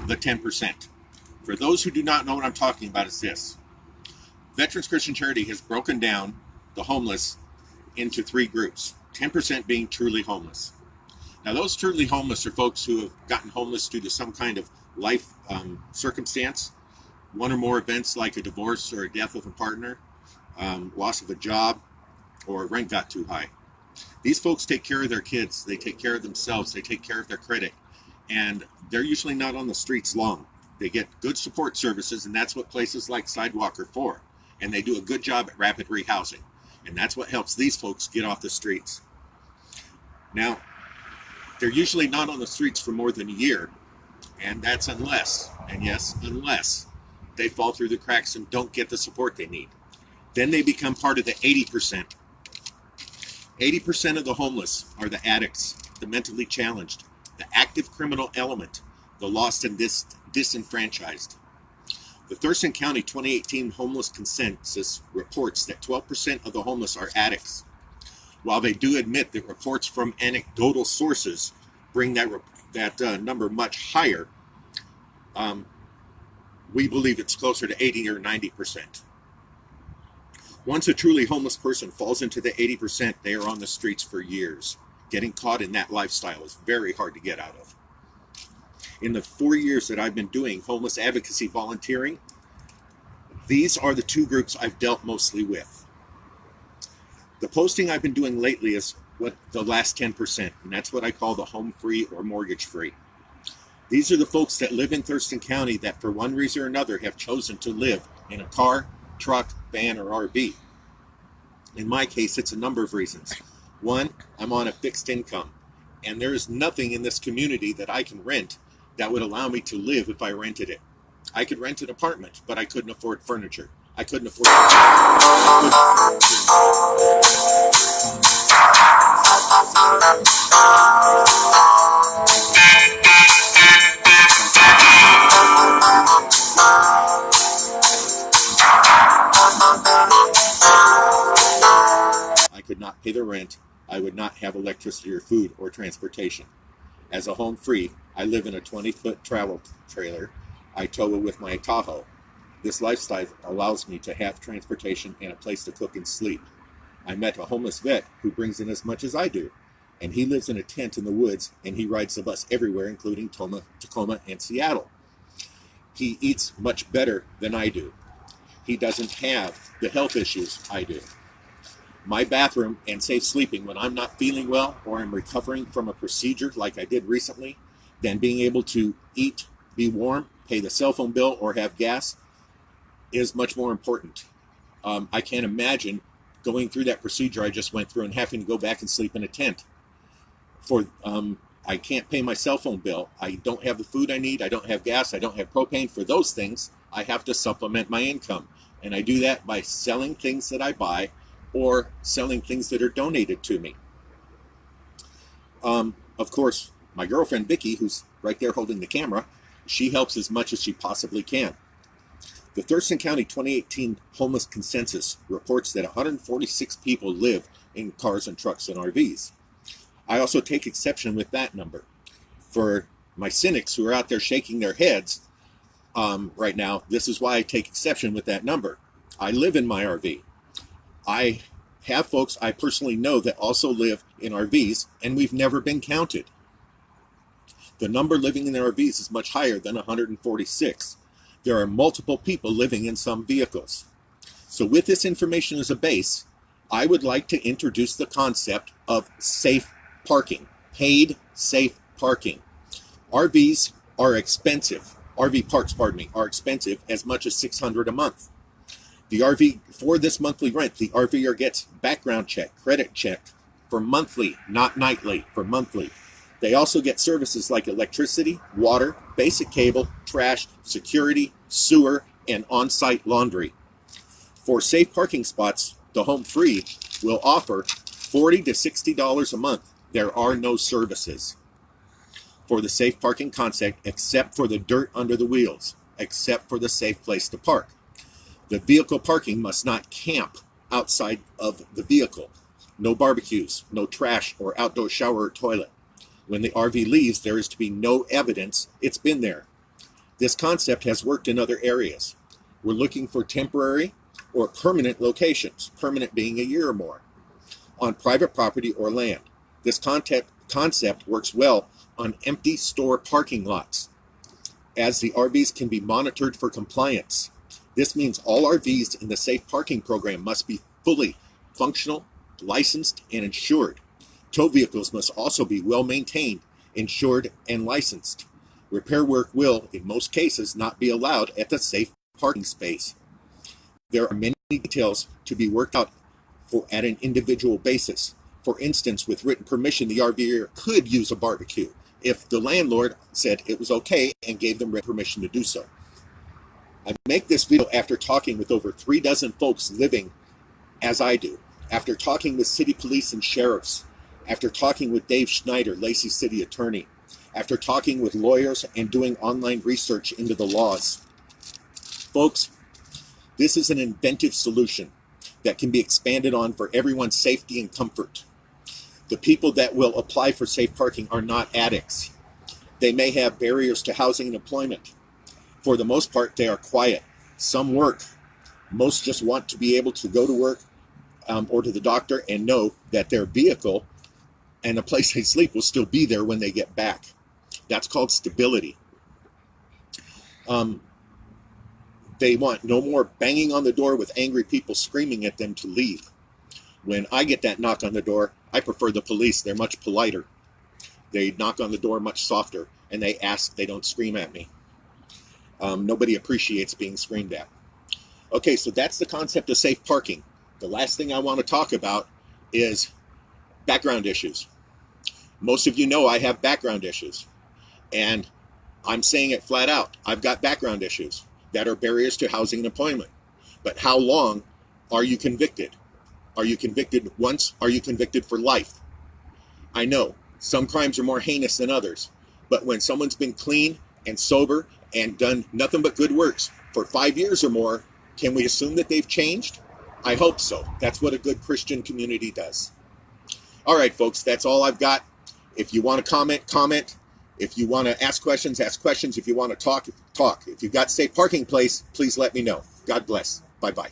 the 10%. For those who do not know what I'm talking about, is this. Veterans Christian Charity has broken down the homeless into 3 groups, 10% being truly homeless. Now, those truly homeless are folks who have gotten homeless due to some kind of life circumstance, one or more events like a divorce or a death of a partner, loss of a job, or rent got too high. These folks take care of their kids, they take care of themselves, they take care of their credit, and they're usually not on the streets long. They get good support services, and that's what places like Sidewalk are for. And they do a good job at rapid rehousing. And that's what helps these folks get off the streets. Now, they're usually not on the streets for more than a year. And that's unless, and yes, unless, they fall through the cracks and don't get the support they need. Then they become part of the 80%. 80% of the homeless are the addicts, the mentally challenged, the active criminal element, the lost and disenfranchised. The Thurston County 2018 Homeless Consensus reports that 12% of the homeless are addicts. While they do admit that reports from anecdotal sources bring that number much higher, we believe it's closer to 80 or 90%. Once a truly homeless person falls into the 80%, they are on the streets for years. Getting caught in that lifestyle is very hard to get out of. In the 4 years that I've been doing homeless advocacy volunteering, these are the 2 groups I've dealt mostly with. The posting I've been doing lately is what the last 10%, and that's what I call the home free or mortgage free. These are the folks that live in Thurston County that for one reason or another have chosen to live in a car, truck, van, or RV. In my case, it's a number of reasons. One, I'm on a fixed income, and there is nothing in this community that I can rent that would allow me to live if I rented it. I could rent an apartment, but I couldn't afford furniture. I couldn't afford I could not pay the rent. I would not have electricity or food or transportation. As a home free, I live in a 20-foot travel trailer. I tow it with my Tahoe. This lifestyle allows me to have transportation and a place to cook and sleep. I met a homeless vet who brings in as much as I do, and he lives in a tent in the woods, and he rides the bus everywhere, including Tacoma, and Seattle. He eats much better than I do. He doesn't have the health issues I do. My bathroom and safe sleeping when I'm not feeling well or I'm recovering from a procedure like I did recently, then being able to eat, be warm, pay the cell phone bill, or have gas is much more important. I can't imagine going through that procedure I just went through and having to go back and sleep in a tent. I can't pay my cell phone bill. I don't have the food I need. I don't have gas. I don't have propane. For those things, I have to supplement my income. And I do that by selling things that I buy or selling things that are donated to me. Of course, my girlfriend, Vicki, who's right there holding the camera, she helps as much as she possibly can. The Thurston County 2018 Homeless Consensus reports that 146 people live in cars and trucks and RVs. I also take exception with that number. For my cynics who are out there shaking their heads right now, this is why I take exception with that number. I live in my RV. I have folks I personally know that also live in RVs, and we've never been counted. The number living in their RVs is much higher than 146. There are multiple people living in some vehicles. So with this information as a base, I would like to introduce the concept of safe parking, paid safe parking. RVs are expensive. RV parks, are expensive, as much as $600 a month. The RV, for this monthly rent, the RVer gets background check, credit check for monthly, not nightly, for monthly. They also get services like electricity, water, basic cable, trash, security, sewer, and on-site laundry. For safe parking spots, the Home Free will offer $40 to $60 a month. There are no services for the safe parking concept except for the dirt under the wheels, except for the safe place to park. The vehicle parking must not camp outside of the vehicle. No barbecues, no trash or outdoor shower or toilet. When the RV leaves, there is to be no evidence it's been there. This concept has worked in other areas. We're looking for temporary or permanent locations, permanent being a year or more, on private property or land. This concept works well on empty store parking lots, as the RVs can be monitored for compliance. This means all RVs in the safe parking program must be fully functional, licensed, and insured. Tow vehicles must also be well maintained, insured, and licensed. Repair work will, in most cases, not be allowed at the safe parking space. There are many details to be worked out at an individual basis. For instance, with written permission, the RVer could use a barbecue if the landlord said it was okay and gave them written permission to do so. I make this video after talking with over 3 dozen folks living as I do, after talking with city police and sheriffs, after talking with Dave Schneider, Lacey City Attorney, after talking with lawyers and doing online research into the laws. Folks, this is an inventive solution that can be expanded on for everyone's safety and comfort. The people that will apply for safe parking are not addicts. They may have barriers to housing and employment. For the most part, they are quiet. Some work. Most just want to be able to go to work or to the doctor and know that their vehicle and the place they sleep will still be there when they get back. That's called stability. They want no more banging on the door with angry people screaming at them to leave. When I get that knock on the door, I prefer the police. They're much politer. They knock on the door much softer, and they ask, they don't scream at me. Nobody appreciates being screamed at. Okay, so that's the concept of safe parking. The last thing I want to talk about is background issues. Most of you know I have background issues, and I'm saying it flat out. I've got background issues that are barriers to housing and employment. But how long are you convicted? Are you convicted once? Are you convicted for life? I know some crimes are more heinous than others, but when someone's been clean and sober and done nothing but good works for 5 years or more, can we assume that they've changed? I hope so. That's what a good Christian community does. All right, folks, that's all I've got. If you want to comment, comment. If you want to ask questions, ask questions. If you want to talk, talk. If you've got safe parking place, please let me know. God bless. Bye-bye.